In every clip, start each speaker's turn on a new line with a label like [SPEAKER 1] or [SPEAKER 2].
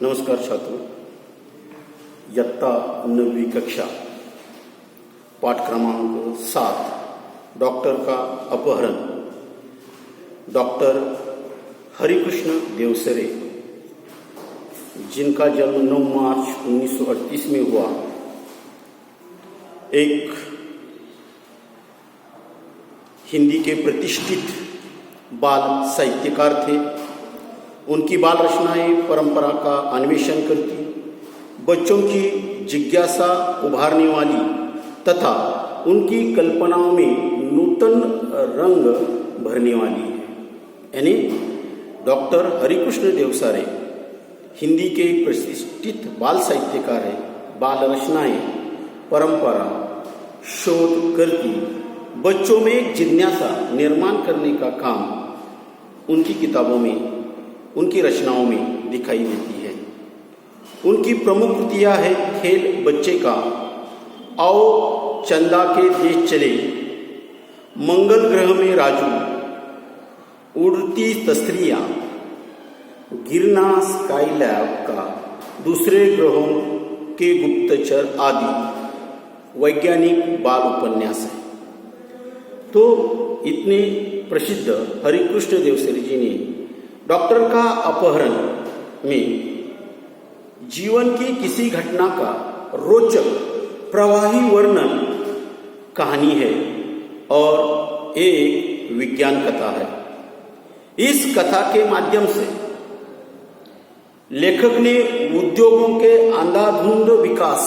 [SPEAKER 1] नमस्कार छात्रों, इयत्ता 9वीं कक्षा पाठ क्रमांक 7 डॉक्टर का अपहरण। डॉक्टर हरिकृष्ण देवसरे, जिनका जन्म 9 मार्च 1938 में हुआ, एक हिंदी के प्रतिष्ठित बाल साहित्यकार थे। उनकी बाल रचनाएं परंपरा का अन्वेषण करती, बच्चों की जिज्ञासा उभारने वाली तथा उनकी कल्पनाओं में नूतन रंग भरने वाली है। यानी डॉक्टर हरिकृष्ण देवसारे हिंदी के एक प्रतिष्ठित बाल साहित्यकार है। बाल रचनाएं परंपरा शोध करती, बच्चों में एक जिज्ञासा निर्माण करने का काम उनकी किताबों में, उनकी रचनाओं में दिखाई देती है। उनकी प्रमुख कृतियां है खेल बच्चे का, आओ चंदा के देश चले, मंगल ग्रह में राजू, उड़ती तस्त्रियां, गिरना स्काईलैब का, दूसरे ग्रहों के गुप्तचर आदि वैज्ञानिक बाल उपन्यास है। तो इतने प्रसिद्ध हरिकृष्ण देवसरे जी ने डॉक्टर का अपहरण में जीवन की किसी घटना का रोचक प्रवाही वर्णन कहानी है और एक विज्ञान कथा है। इस कथा के माध्यम से लेखक ने उद्योगों के अंधाधुंध विकास,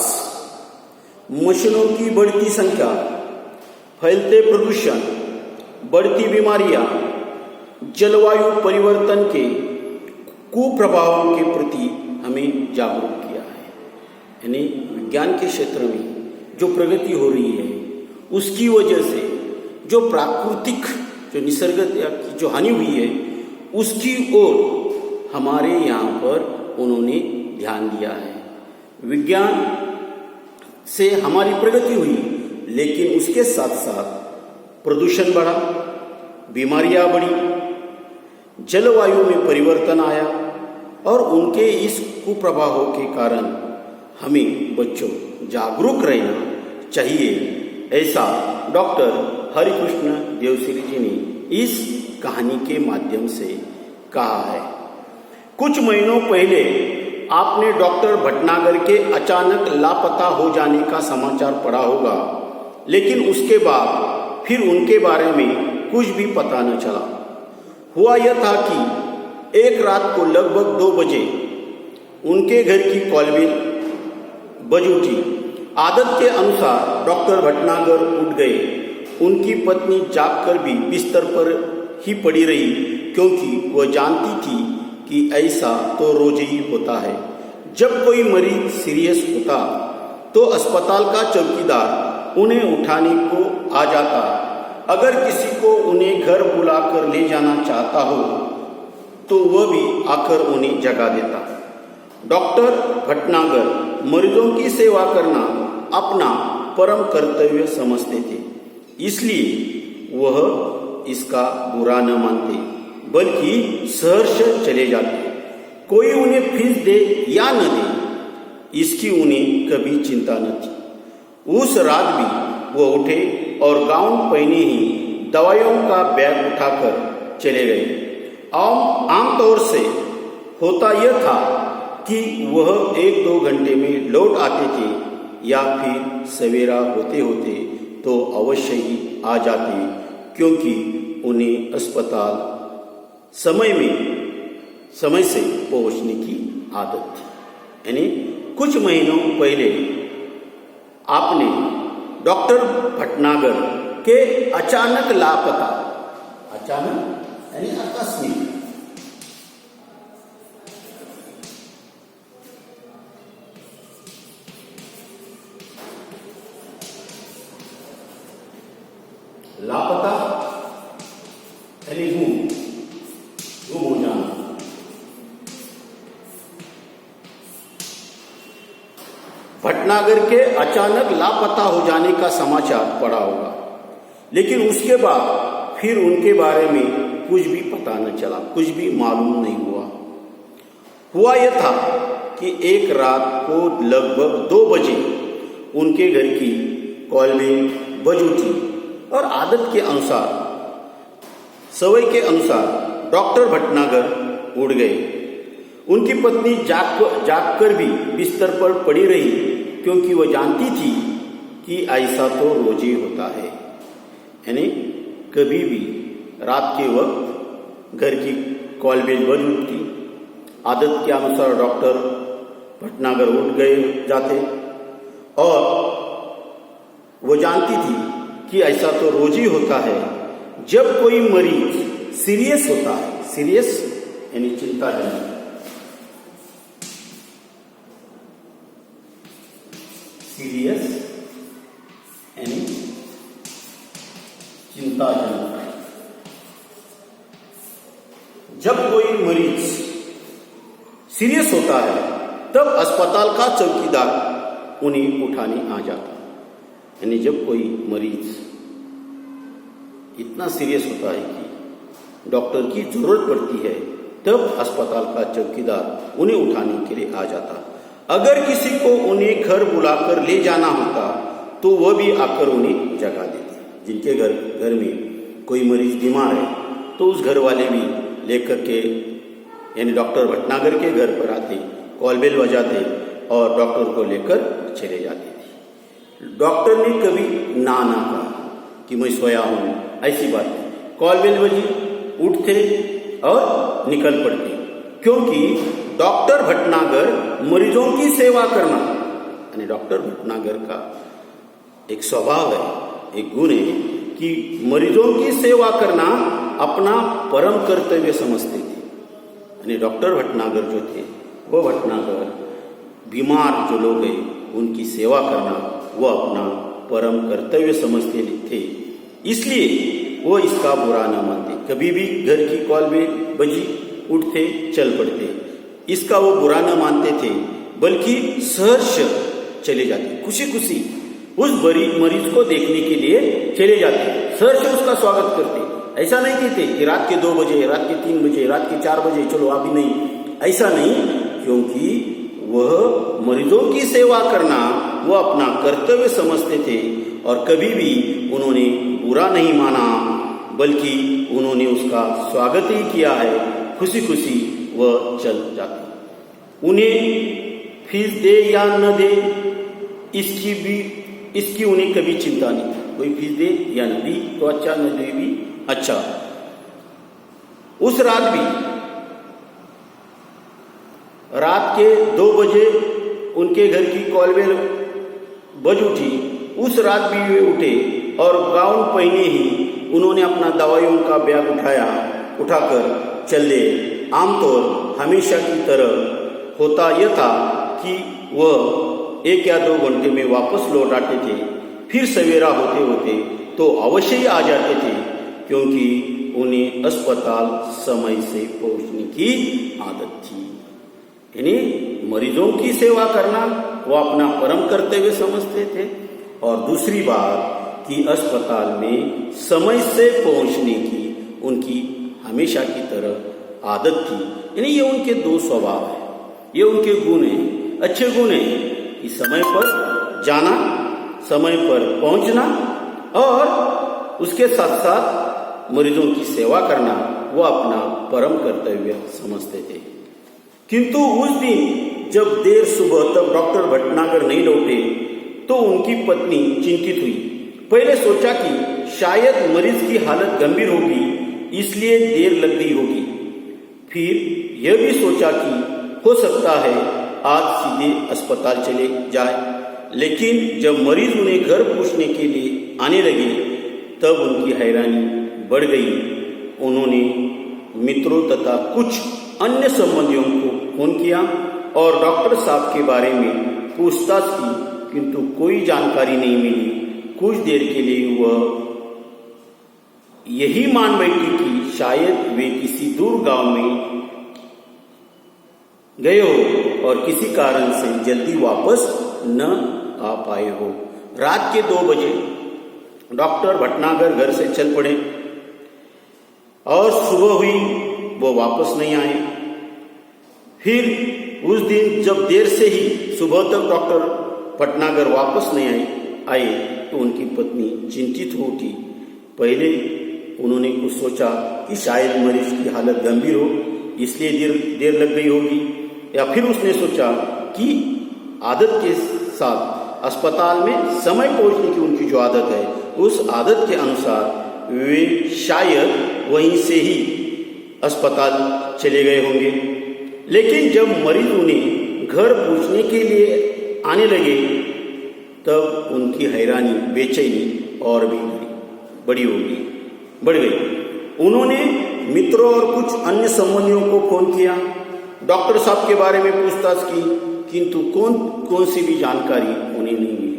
[SPEAKER 1] मशीनों की बढ़ती संख्या, फैलते प्रदूषण, बढ़ती बीमारियां, जलवायु परिवर्तन के कुप्रभावों के प्रति हमें जागरूक किया है। यानी विज्ञान के क्षेत्र में जो प्रगति हो रही है, उसकी वजह से जो प्राकृतिक, जो निसर्ग की जो हानि हुई है, उसकी ओर हमारे यहाँ पर उन्होंने ध्यान दिया है। विज्ञान से हमारी प्रगति हुई, लेकिन उसके साथ साथ प्रदूषण बढ़ा, बीमारियां बढ़ी, जलवायु में परिवर्तन आया और उनके इस कुप्रभावों के कारण हमें बच्चों जागरूक रहना चाहिए। ऐसा डॉक्टर हरिकृष्ण देवसरे जी ने इस कहानी के माध्यम से कहा है। कुछ महीनों पहले आपने डॉक्टर भटनागर के अचानक लापता हो जाने का समाचार पढ़ा होगा, लेकिन उसके बाद फिर उनके बारे में कुछ भी पता न चला। हुआ यह था कि एक रात को लगभग 2 बजे उनके घर की कॉलबेल बज उठी। आदत के अनुसार डॉक्टर भटनागर उठ गए। उनकी पत्नी जागकर भी बिस्तर पर ही पड़ी रही, क्योंकि वह जानती थी कि ऐसा तो रोज ही होता है। जब कोई मरीज सीरियस होता तो अस्पताल का चौकीदार उन्हें उठाने को आ जाता। अगर किसी को उन्हें घर बुलाकर ले जाना चाहता हो तो वह भी आकर उन्हें जगा देता। डॉक्टर भटनागर मरीजों की सेवा करना अपना परम कर्तव्य समझते थे, इसलिए वह इसका बुरा न मानते, बल्कि सहर्ष चले जाते। कोई उन्हें फीस दे या न दे, इसकी उन्हें कभी चिंता न थी। उस रात भी वो उठे और गाउन पहने ही दवाइयों का बैग उठाकर चले गए। आमतौर से होता यह था कि वह 1-2 घंटे में लौट आते थे, या फिर सवेरा होते होते तो अवश्य ही आ जाते, क्योंकि उन्हें अस्पताल समय से पहुंचने की आदत थी। यानी कुछ महीनों पहले आपने डॉक्टर भटनागर के अचानक लापता, अचानक यानी आकस्मिक, लापता यानी गुम हो जाना। भटनागर के अचानक लापता हो जाने का समाचार पड़ा होगा, लेकिन उसके बाद फिर उनके बारे में कुछ भी पता न चला, कुछ भी मालूम नहीं हुआ। हुआ यह था कि एक रात को लगभग 2 बजे उनके घर की कॉल बेल बज उठी और आदत के अनुसार, सवय के अनुसार डॉक्टर भटनागर उठ गए। उनकी पत्नी जागकर भी बिस्तर पर पड़ी रही, क्योंकि वह जानती थी कि ऐसा तो रोज ही होता है, यानी कभी भी रात के वक्त घर की कॉल बेल बज उठती। आदत के अनुसार डॉक्टर भटनागर उठ गए जाते और वो जानती थी कि ऐसा तो रोज ही होता है। जब कोई मरीज सीरियस होता है, सीरियस यानी चिंताजनक, सीरियस यानी चिंताजनक, जब कोई मरीज सीरियस होता है तब अस्पताल का चौकीदार उन्हें उठाने आ जाता है। यानी जब कोई मरीज इतना सीरियस होता है कि डॉक्टर की जरूरत पड़ती है, तब अस्पताल का चौकीदार उन्हें उठाने के लिए आ जाता। अगर किसी को उन्हें घर बुलाकर ले जाना होता तो वह भी आकर उन्हें जगा देते। जिनके घर में कोई मरीज बीमार है तो उस घर वाले भी लेकर के, यानी डॉक्टर भटनागर के घर पर आते, कॉल बेल बजाते और डॉक्टर को लेकर चले जाते थे। डॉक्टर ने कभी ना कहा कि मैं सोया हूं, ऐसी बात नहीं। कॉल बेल बजी, उठते और निकल पड़ते, क्योंकि डॉक्टर भटनागर मरीजों की सेवा करना, यानी डॉक्टर भटनागर का एक स्वभाव है, एक गुण है कि मरीजों की सेवा करना अपना परम कर्तव्य समझते थे। यानी डॉक्टर भटनागर जो थे, वो भटनागर बीमार जो लोग हैं उनकी सेवा करना वो अपना परम कर्तव्य समझते थे, इसलिए वो इसका बुरा न मानते। कभी भी घर की कॉल बेल बजी, उठते, चल पड़ते, इसका वो बुरा न मानते थे, बल्कि सहर्ष चले जाते, खुशी खुशी उस मरीज को देखने के लिए चले जाते, सहर्ष उसका स्वागत करते। ऐसा नहीं कहते कि रात के 2 बजे, रात के 3 बजे, रात के 4 बजे चलो, अभी नहीं, ऐसा नहीं, क्योंकि वह मरीजों की सेवा करना वो अपना कर्तव्य समझते थे और कभी भी उन्होंने बुरा नहीं माना, बल्कि उन्होंने उसका स्वागत ही किया है। खुशी खुशी वह चल जाते। उन्हें फीस दे या न दे, इसकी उन्हें कभी चिंता नहीं थी। कोई फीस दे या न दी तो अच्छा, न दे भी अच्छा। उस रात भी रात के 2 बजे उनके घर की कॉल बेल बज उठी। उस रात भी वे उठे और गाउन पहने ही उन्होंने अपना दवाइयों का बैग उठाकर चले। आमतौर हमेशा की तरह होता यह था कि वह 1 या 2 घंटे में वापस लौट आते थे। फिर सवेरा होते होते तो अवश्य ही आ जाते थे, क्योंकि उन्हें अस्पताल समय से पहुंचने की आदत थी। यानी मरीजों की सेवा करना वो अपना परम कर्तव्य समझते थे, और दूसरी बात कि अस्पताल में समय से पहुंचने की उनकी हमेशा की तरह आदत थी। यानी ये उनके 2 स्वभाव है, ये उनके गुण हैं, अच्छे गुण हैं कि समय पर जाना, समय पर पहुंचना और उसके साथ साथ मरीजों की सेवा करना वो अपना परम कर्तव्य समझते थे। किंतु उस दिन जब देर सुबह तक डॉक्टर भटनागर नहीं लौटे तो उनकी पत्नी चिंतित हुई। पहले सोचा कि शायद मरीज की हालत गंभीर होगी, इसलिए देर लग गई होगी। फिर यह भी सोचा कि हो सकता है आज सीधे अस्पताल चले जाए। लेकिन जब मरीज उन्हें घर पूछने के लिए आने लगे तब उनकी हैरानी बढ़ गई। उन्होंने मित्रों तथा कुछ अन्य संबंधियों को फोन किया और डॉक्टर साहब के बारे में पूछताछ की, किंतु कोई जानकारी नहीं मिली। कुछ देर के लिए वह यही मान बैठी कि शायद वे किसी दूर गांव में गए हो और किसी कारण से जल्दी वापस न आ पाए हो। रात के 2 बजे डॉक्टर भटनागर घर से चल पड़े और सुबह हुई, वो वापस नहीं आए। फिर उस दिन जब देर से ही सुबह तक डॉक्टर भटनागर वापस नहीं आए तो उनकी पत्नी चिंतित हो उठी। पहले उन्होंने कुछ सोचा कि शायद मरीज की हालत गंभीर हो इसलिए देर लग गई होगी, या फिर उसने सोचा कि आदत के साथ अस्पताल में समय पहुंचने की उनकी जो आदत है उस आदत के अनुसार वे शायद वहीं से ही अस्पताल चले गए होंगे। लेकिन जब मरीज उन्हें घर पूछने के लिए आने लगे तब उनकी हैरानी बेचैनी और भी बढ़ गई। उन्होंने मित्रों और कुछ अन्य संबंधियों को फोन किया, डॉक्टर साहब के बारे में पूछताछ की, किंतु कौन सी भी जानकारी उन्हें नहीं मिली।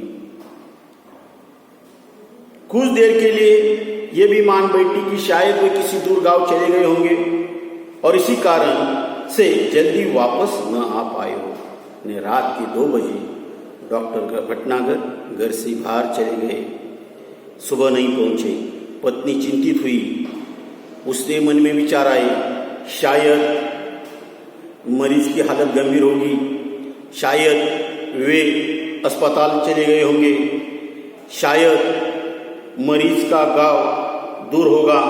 [SPEAKER 1] कुछ देर के लिए ये भी मान बैठी कि शायद वे किसी दूर गांव चले गए होंगे और इसी कारण से जल्दी वापस न आ पाए हो। ने रात के 2 बजे डॉक्टर भटनागर घर से बाहर चले गए, सुबह नहीं पहुंचे। पत्नी चिंतित हुई, उसने मन में विचार आए, शायद मरीज की हालत गंभीर होगी, शायद वे अस्पताल चले गए होंगे, शायद मरीज का गांव दूर होगा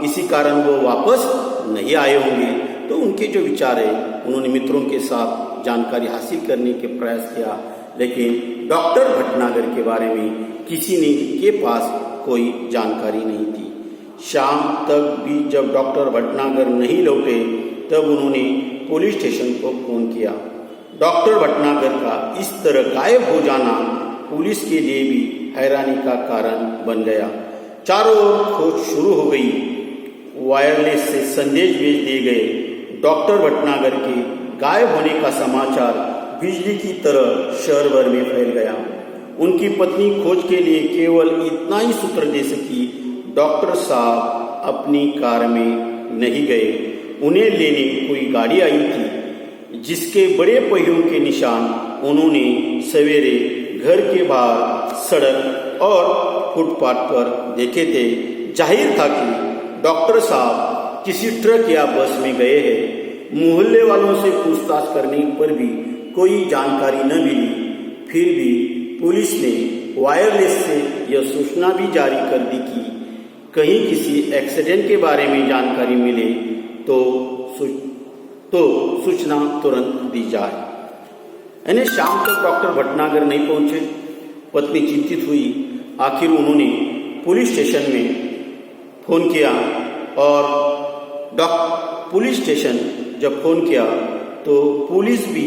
[SPEAKER 1] इसी कारण वो वापस नहीं आए होंगे। तो उनके जो विचार है उन्होंने मित्रों के साथ जानकारी हासिल करने के प्रयास किया, लेकिन डॉक्टर भटनागर के बारे में किसी ने के पास कोई जानकारी नहीं थी। शाम तक भी जब डॉक्टर भटनागर नहीं लौटे तब उन्होंने पुलिस स्टेशन को फोन किया। डॉक्टर भटनागर का इस तरह गायब हो जाना पुलिस के लिए भी हैरानी का कारण बन गया। चारों ओर खोज शुरू हो गई। वायरलेस से संदेश भेज दिए गए। डॉक्टर भटनागर के गायब होने का समाचार बिजली की तरह शहर भर में फैल गया। उनकी पत्नी खोज के लिए केवल इतना ही सूत्र दे सकी, डॉक्टर साहब अपनी कार में नहीं गए, उन्हें लेने कोई गाड़ी आई थी जिसके बड़े पहियों के निशान उन्होंने सवेरे घर के बाहर सड़क और फुटपाथ पर देखे थे। जाहिर था कि डॉक्टर साहब किसी ट्रक या बस में गए हैं। मोहल्ले वालों से पूछताछ करने पर भी कोई जानकारी न मिली। फिर भी पुलिस ने वायरलेस से यह सूचना भी जारी कर दी कि कहीं किसी एक्सीडेंट के बारे में जानकारी मिले तो सूचना तुरंत दी जाए। यानी शाम तक डॉक्टर भटनागर नहीं पहुंचे। पत्नी चिंतित हुई। आखिर उन्होंने पुलिस स्टेशन में फोन किया और पुलिस स्टेशन जब फोन किया तो पुलिस भी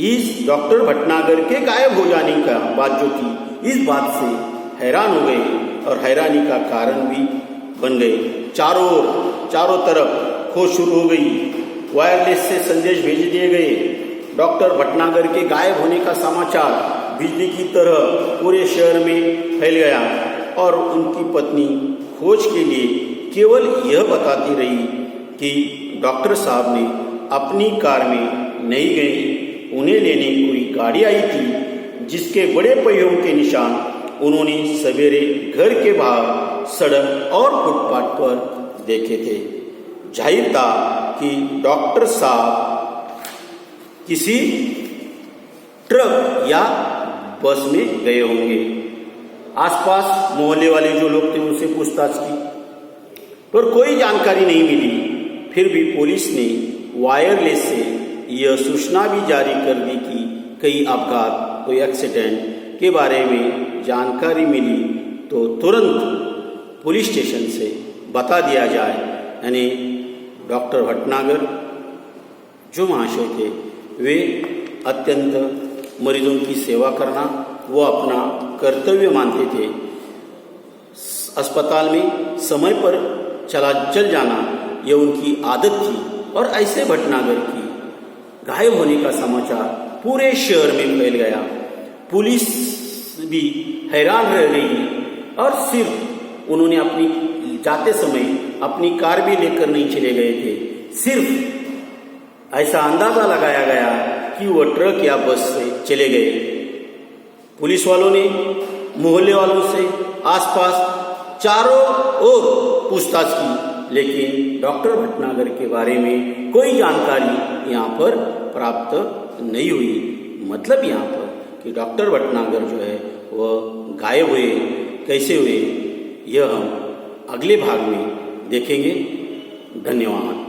[SPEAKER 1] इस डॉक्टर भटनागर के गायब हो जाने का बात जो थी इस बात से हैरान हो गए और हैरानी का कारण भी बन गए। चारों तरफ खोज शुरू हो गई। वायरलेस से संदेश भेज दिए गए। डॉक्टर भटनागर के गायब होने का समाचार बिजली की तरह पूरे शहर में फैल गया और उनकी पत्नी खोज के लिए केवल यह बताती रही कि डॉक्टर साहब ने अपनी कार में नहीं गए, उन्हें लेने कोई गाड़ी आई थी जिसके बड़े पहियों के निशान उन्होंने सवेरे घर के बाहर सड़क और फुटपाथ पर देखे थे। जाहिर था कि डॉक्टर साहब किसी ट्रक या बस में गए होंगे। आसपास मोहल्ले वाले जो लोग थे उनसे पूछताछ की पर कोई जानकारी नहीं मिली। फिर भी पुलिस ने वायरलेस से यह सूचना भी जारी कर दी कि कई अपघात, कोई एक्सीडेंट के बारे में जानकारी मिली तो तुरंत पुलिस स्टेशन से बता दिया जाए। यानी डॉक्टर भटनागर जो महाशय थे वे अत्यंत मरीजों की सेवा करना वो अपना कर्तव्य मानते थे। अस्पताल में समय पर चल जाना यह उनकी आदत थी और ऐसे भटनागर की गायब होने का समाचार पूरे शहर में फैल गया। पुलिस भी हैरान रह गई और सिर्फ उन्होंने अपनी जाते समय अपनी कार भी लेकर नहीं चले गए थे। सिर्फ ऐसा अंदाजा लगाया गया कि वह ट्रक या बस से चले गए। पुलिस वालों ने मोहल्ले वालों से आसपास चारों ओर पूछताछ की लेकिन डॉक्टर भटनागर के बारे में कोई जानकारी यहाँ पर प्राप्त नहीं हुई। मतलब यहाँ पर कि डॉक्टर भटनागर जो है वह गायब हुए, कैसे हुए, यह हम अगले भाग में देखेंगे। धन्यवाद।